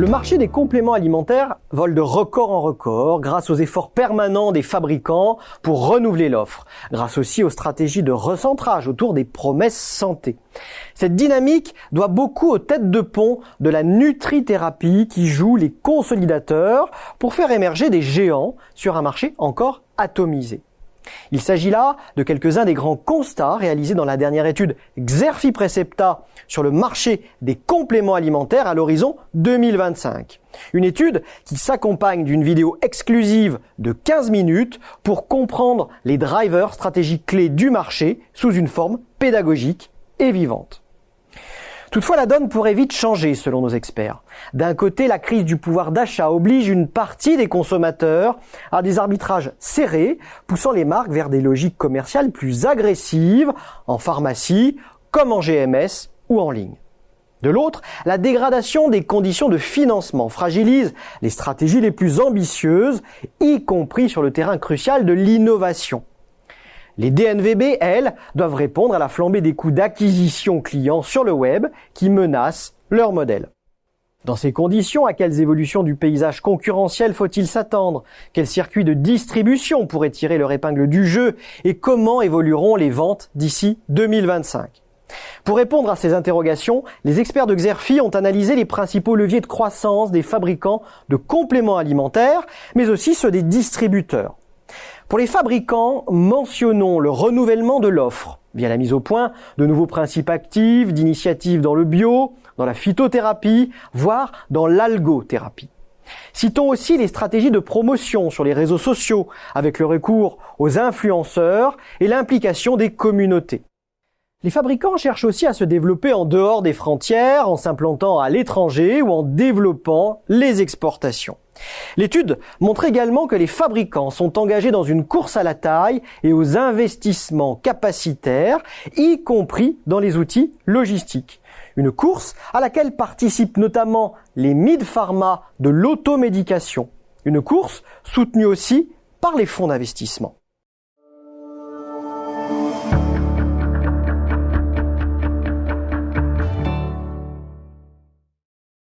Le marché des compléments alimentaires vole de record en record grâce aux efforts permanents des fabricants pour renouveler l'offre, grâce aussi aux stratégies de recentrage autour des promesses santé. Cette dynamique doit beaucoup aux têtes de pont de la nutrithérapie qui jouent les consolidateurs pour faire émerger des géants sur un marché encore atomisé. Il s'agit là de quelques-uns des grands constats réalisés dans la dernière étude Xerfi Precepta sur le marché des compléments alimentaires à l'horizon 2025. Une étude qui s'accompagne d'une vidéo exclusive de 15 minutes pour comprendre les drivers stratégiques clés du marché sous une forme pédagogique et vivante. Toutefois, la donne pourrait vite changer selon nos experts. D'un côté, la crise du pouvoir d'achat oblige une partie des consommateurs à des arbitrages serrés, poussant les marques vers des logiques commerciales plus agressives, en pharmacie, comme en GMS ou en ligne. De l'autre, la dégradation des conditions de financement fragilise les stratégies les plus ambitieuses, y compris sur le terrain crucial de l'innovation. Les DNVB, elles, doivent répondre à la flambée des coûts d'acquisition clients sur le web qui menacent leur modèle. Dans ces conditions, à quelles évolutions du paysage concurrentiel faut-il s'attendre? Quels circuits de distribution pourraient tirer leur épingle du jeu? Et comment évolueront les ventes d'ici 2025? Pour répondre à ces interrogations, les experts de Xerfi ont analysé les principaux leviers de croissance des fabricants de compléments alimentaires, mais aussi ceux des distributeurs. Pour les fabricants, mentionnons le renouvellement de l'offre via la mise au point de nouveaux principes actifs, d'initiatives dans le bio, dans la phytothérapie, voire dans l'algothérapie. Citons aussi les stratégies de promotion sur les réseaux sociaux avec le recours aux influenceurs et l'implication des communautés. Les fabricants cherchent aussi à se développer en dehors des frontières, en s'implantant à l'étranger ou en développant les exportations. L'étude montre également que les fabricants sont engagés dans une course à la taille et aux investissements capacitaires, y compris dans les outils logistiques. Une course à laquelle participent notamment les mid-pharma de l'automédication. Une course soutenue aussi par les fonds d'investissement.